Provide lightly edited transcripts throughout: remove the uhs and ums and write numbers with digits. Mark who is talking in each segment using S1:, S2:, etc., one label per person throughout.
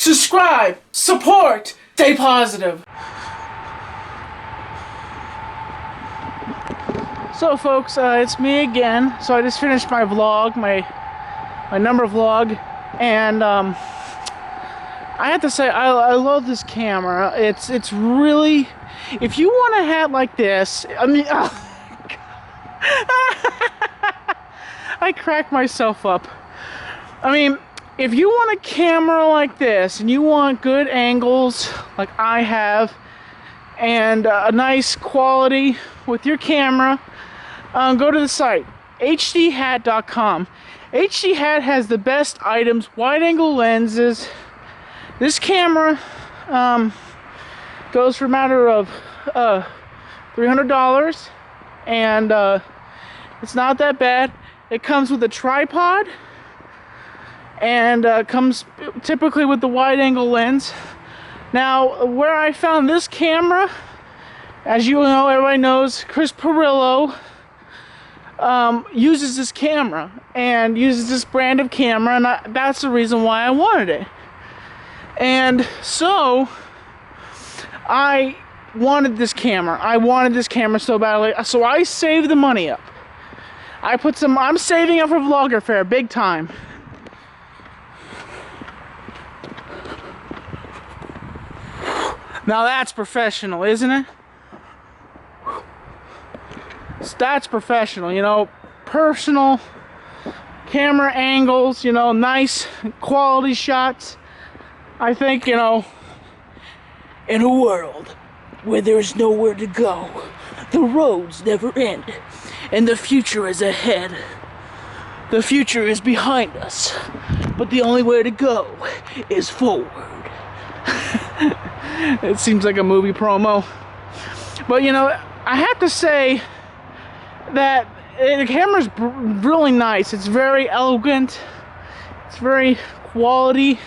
S1: subscribe, support, stay positive. So folks, it's me again. So I just finished my vlog, my number vlog, and I have to say I love this camera. It's really, if you want a hat like this, I mean, I crack myself up. I mean, if you want a camera like this and you want good angles like I have and a nice quality with your camera, go to the site HDhat.com. HDhat has the best items, wide angle lenses. This camera goes for a matter of $300, and it's not that bad. It comes with a tripod and comes typically with the wide angle lens. Now, where I found this camera, as you know, everybody knows Chris Perillo uses this camera and uses this brand of camera, and that's the reason why I wanted it. And so I wanted this camera. I wanted this camera so badly, so I saved the money up. I'm saving up for vlogger fare big time. Now that's professional, isn't it? That's professional, you know, personal camera angles, you know, nice quality shots. I think, you know, in a world where there's nowhere to go, the roads never end, and the future is ahead. The future is behind us, but the only way to go is forward. It seems like a movie promo. But, you know, I have to say that the camera's really nice. It's very elegant. It's very quality.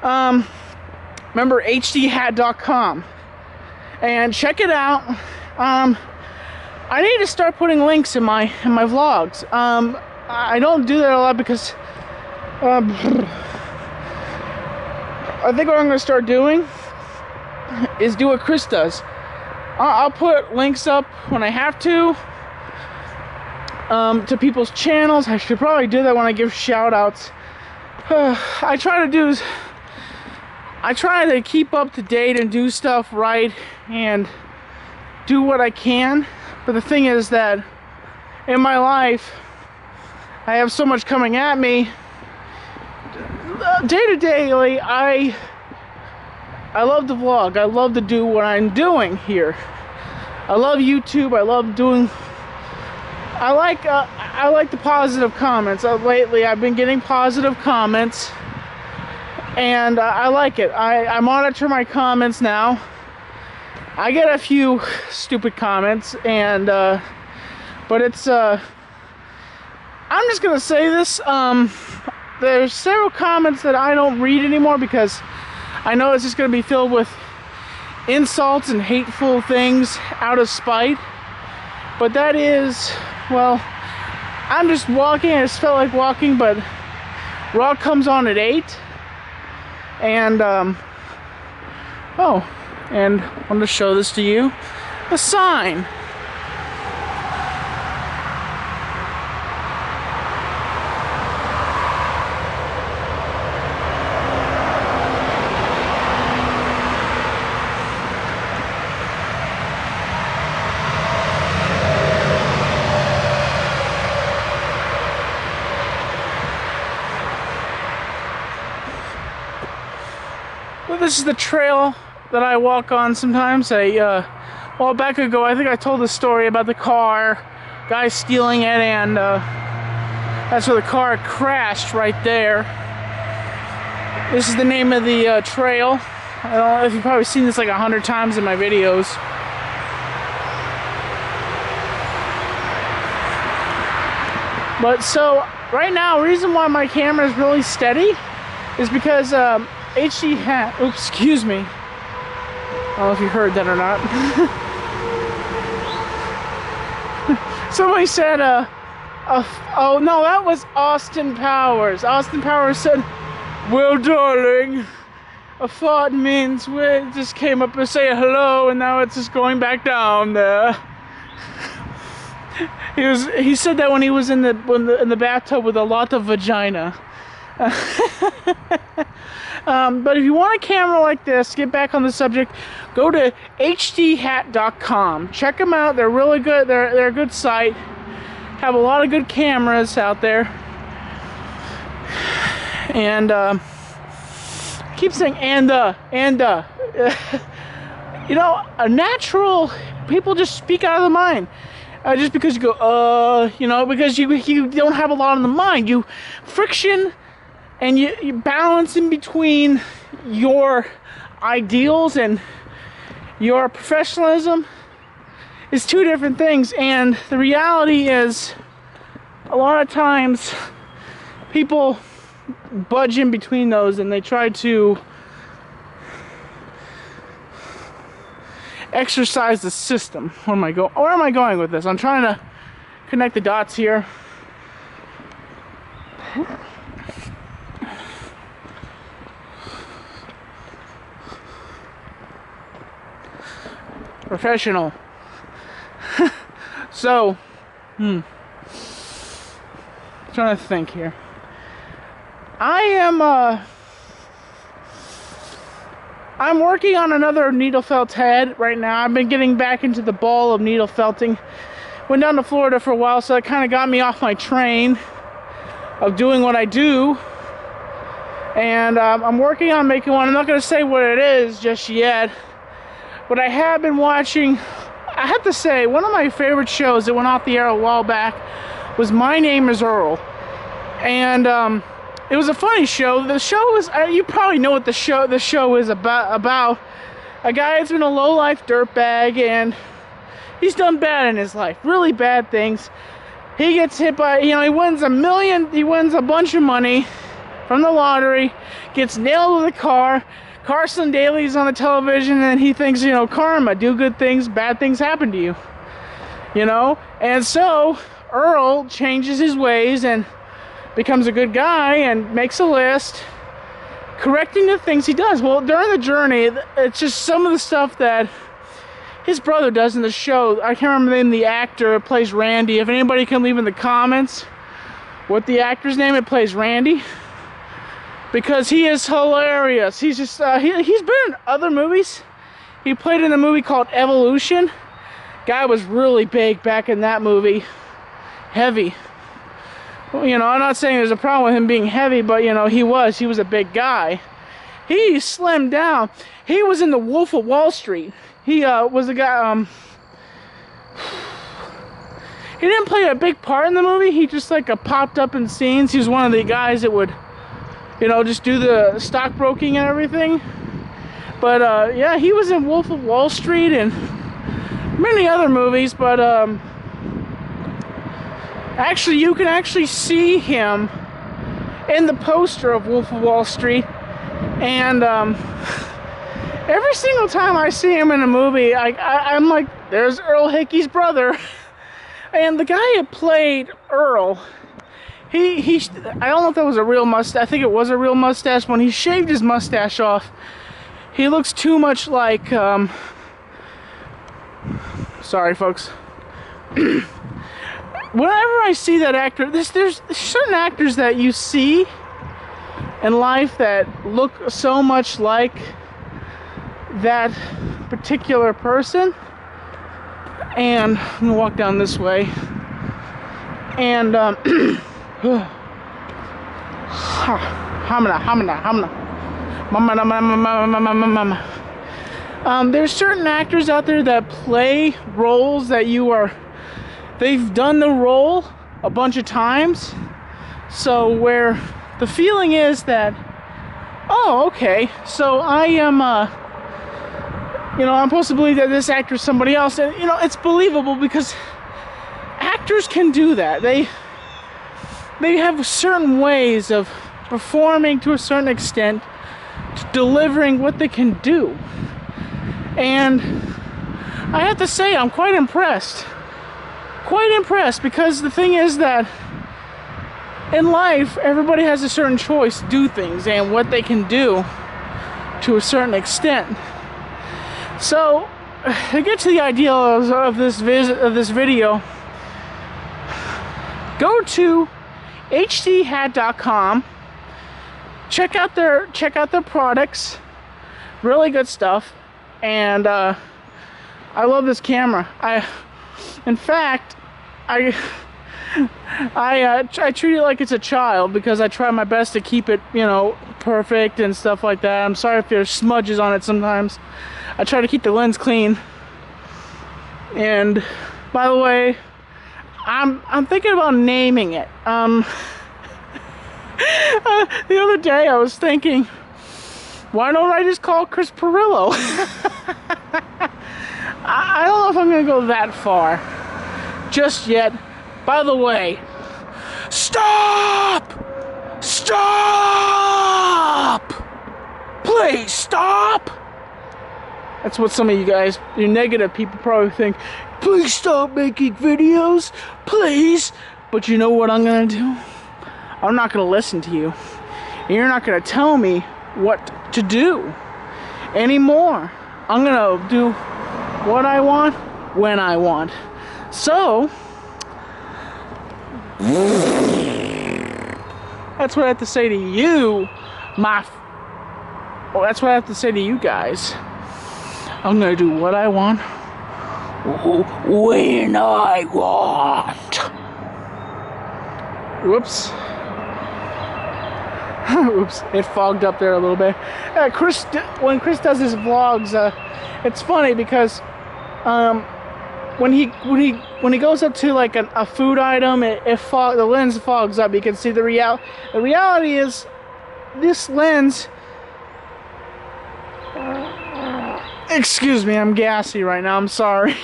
S1: Remember HDhat.com and check it out. I need to start putting links in my vlogs. I don't do that a lot because I think what I'm going to start doing is do what Chris does. I'll put links up when I have to people's channels. I should probably do that when I give shout outs. I try to keep up to date and do stuff right and do what I can. But the thing is that in my life, I have so much coming at me. Day to day, I love to vlog. I love to do what I'm doing here. I love YouTube. I love doing. I like the positive comments. Lately, I've been getting positive comments, and I like it. I monitor my comments now. I get a few stupid comments, and but it's. I'm just gonna say this. There's several comments that I don't read anymore because I know it's just gonna be filled with insults and hateful things out of spite. But that is, well, I'm just walking. I just felt like walking, but Raw comes on at 8. And, oh, and I wanted to show this to you. A sign. Well, this is the trail that I walk on sometimes. A while back ago, I think I told the story about the car, guy stealing it, and that's where the car crashed right there. This is the name of the trail. I don't know if you've probably seen this like 100 times in my videos. But so right now, the reason why my camera is really steady is because HDhat, oops, excuse me. I don't know if you heard that or not. Somebody said, oh no, that was Austin Powers. Austin Powers said, well, darling, a thought means it just came up to say hello, and now it's just going back down there. He said that when he was in the bathtub with a lot of vagina. But if you want a camera like this, get back on the subject, go to HDhat.com. Check them out. They're really good. They're a good site. Have a lot of good cameras out there. And I keep saying you know, a natural, people just speak out of the mind. Just because you go, you know, because you don't have a lot on the mind. You friction and you balance in between your ideals and your professionalism is two different things. And the reality is, a lot of times people budge in between those and they try to exercise the system. Where am I going with this? I'm trying to connect the dots here. Professional. So, trying to think here. I'm working on another needle felt head right now. I've been getting back into the ball of needle felting. Went down to Florida for a while, so that kind of got me off my train of doing what I do. And I'm working on making one. I'm not going to say what it is just yet, but I have been watching. I have to say, one of my favorite shows that went off the air a while back was My Name is Earl. And it was a funny show. The show is, you probably know what the show is about. A guy that's been a low-life dirtbag, and he's done bad in his life, really bad things. He gets hit by, you know, he wins a bunch of money from the lottery, gets nailed with a car. Carson Daly's on the television, and he thinks, you know, karma, do good things, bad things happen to you. You know? And so Earl changes his ways and becomes a good guy and makes a list, correcting the things he does. Well, during the journey, it's just some of the stuff that his brother does in the show. I can't remember the name of the actor that plays Randy. If anybody can leave in the comments what the actor's name, it plays Randy. Because he is hilarious. He's just, he's been in other movies. He played in a movie called Evolution. Guy was really big back in that movie. Heavy. Well, you know, I'm not saying there's a problem with him being heavy, but, you know, he was a big guy. He slimmed down. He was in The Wolf of Wall Street. He was a guy, he didn't play a big part in the movie. He just, like, popped up in scenes. He was one of the guys that would, you know, just do the stockbroking and everything. But, yeah, he was in Wolf of Wall Street and many other movies, but, actually, you can actually see him in the poster of Wolf of Wall Street. And, every single time I see him in a movie, I'm like, there's Earl Hickey's brother. And the guy who played Earl, I don't know if that was a real mustache. I think it was a real mustache. When he shaved his mustache off, he looks too much like, sorry folks. Whenever I see that actor, there's certain actors that you see in life that look so much like that particular person. And I'm gonna walk down this way. And there's certain actors out there that play roles that they've done the role a bunch of times, so where the feeling is that, oh, okay, so I am, you know, I'm supposed to believe that this actor is somebody else, and, you know, it's believable because actors can do that. They have certain ways of performing to a certain extent, to delivering what they can do, and I have to say I'm quite impressed. Quite impressed, because the thing is that in life everybody has a certain choice to do things and what they can do. to a certain extent. So to get to the idea of this video, go to HDhat.com. Check out their products. Really good stuff. And I love this camera. In fact, I treat it like it's a child because I try my best to keep it, you know, perfect and stuff like that. I'm sorry if there's smudges on it sometimes. I try to keep the lens clean. And by the way, I'm thinking about naming it. The other day I was thinking, why don't I just call it Chris Perillo? I don't know if I'm gonna go that far just yet. By the way, stop! Stop! Please stop! That's what some of you guys, you negative people, probably think. Please stop making videos, please. But you know what I'm gonna do? I'm not gonna listen to you. And you're not gonna tell me what to do anymore. I'm gonna do what I want when I want. So that's what I have to say to you, that's what I have to say to you guys. I'm gonna do what I want when I want. Whoops. Oops, it fogged up there a little bit. When Chris does his vlogs, it's funny because when he goes up to like a food item, the lens fogs up. You can see the reality is this lens. Excuse me, I'm gassy right now. I'm sorry.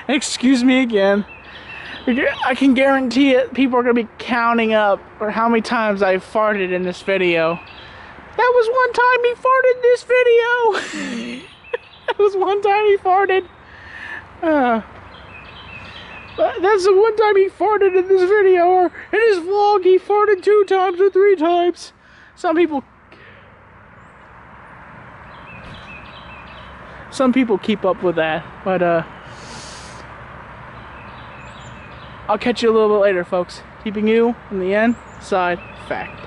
S1: Excuse me again. I can guarantee it. People are gonna be counting up or how many times I farted in this video. That was one time he farted in this video. That was one time he farted. That's the one time he farted in this video, or in his vlog he farted 2 times or 3 times. Some people keep up with that, but I'll catch you a little bit later, folks. Keeping you on the inside fact.